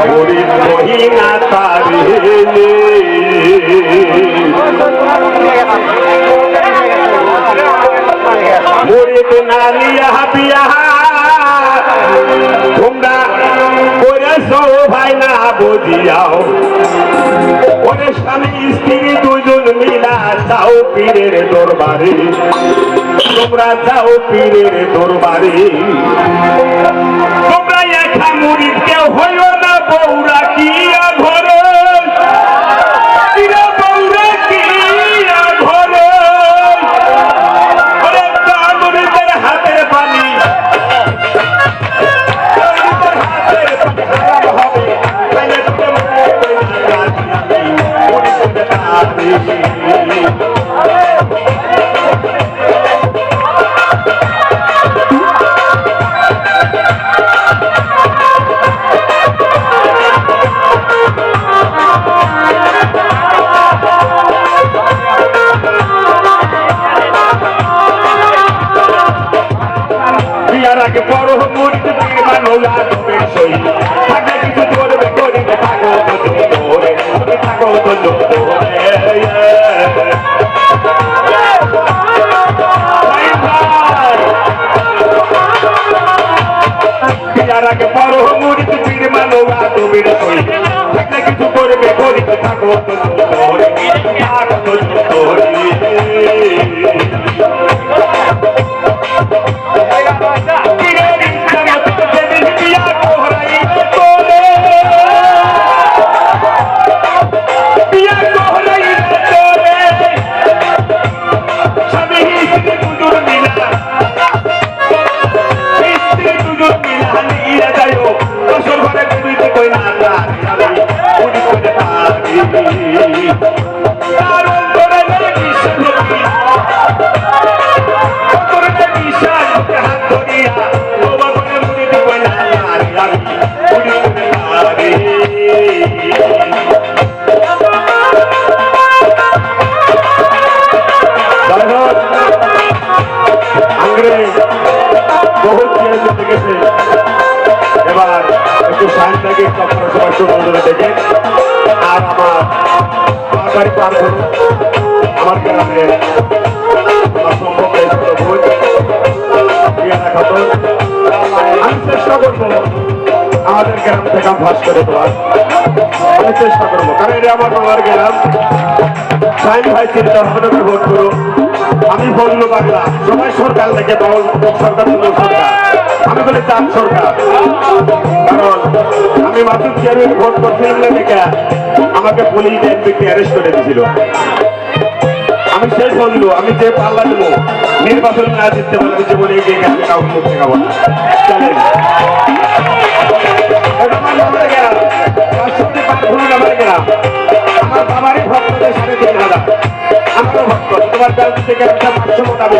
গৌরীর মহিনা তারে মুরিদ নালিয়া বিয়া তোমরা করেছো ভাই না বুঝিয়াও ওরে স্বামী স্ত্রী দুজন মিলা যাও পীরের দরবারে তোমরা যাও পীরের দরবারে তোমরা একা মুরিদ কেউ হইও না বৌরা কি ঘর বৌরা কি ঘর মুরিদের হাতের পানি আগে বড় মুরিদ মানো লাগবেন সই আগে কিছু করবে করিবে থাকো তো থাকো তো আগে বড় মুরিদ পীর মানো লাগবেন সই আগে কিছু করবে করিবে থাকো তো এবার একটু সাইন্সটাকে দেখে আর আমার বাড়ি পার করুন আমার গ্রামে আমার সম্পর্কে আমি চেষ্টা করবো আমাদের গ্রাম থেকে ফাঁস করে দেওয়ার আমি চেষ্টা করবো কারণ এটা আমার বাবার গ্রাম সাইন ভাই চিন্তা ভাবনা ভোট করো আমি বললো বাংলা সবাই সরকার থেকে দল সরকার সরকার আমি বলি চাঁদ সরকার কারণ আমি মাসুদ চেয়ারম্যান ভোট করছিলাম না দেখে আমাকে পুলিশ এনপিকে অ্যারেস্ট করে দিয়েছিল আমি শেষ বললো আমি যে পাল্লা দেবো নির্বাচন না জিততে পারলে আমি জীবনে এগিয়ে গিয়ে আমি কাউকে মুখ দেখাবো না চলেন আমার বাবারই ভক্তদের 3,500 আমারও ভক্ত তোমার ব্যাংক থেকে একটা 500 মোটাবে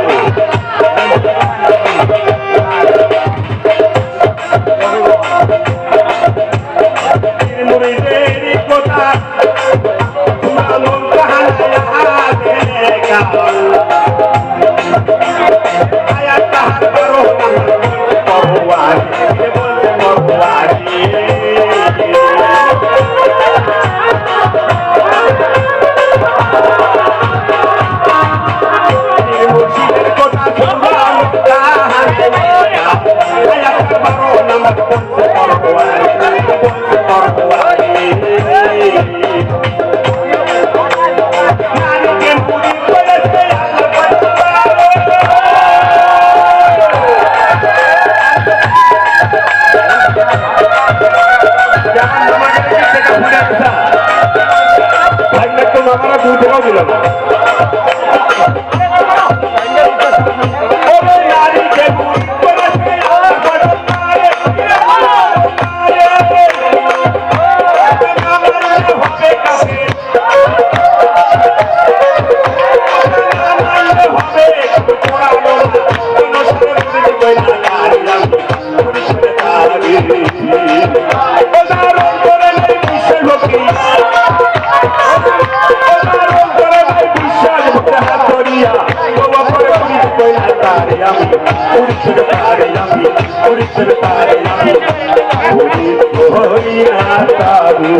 Hori তারি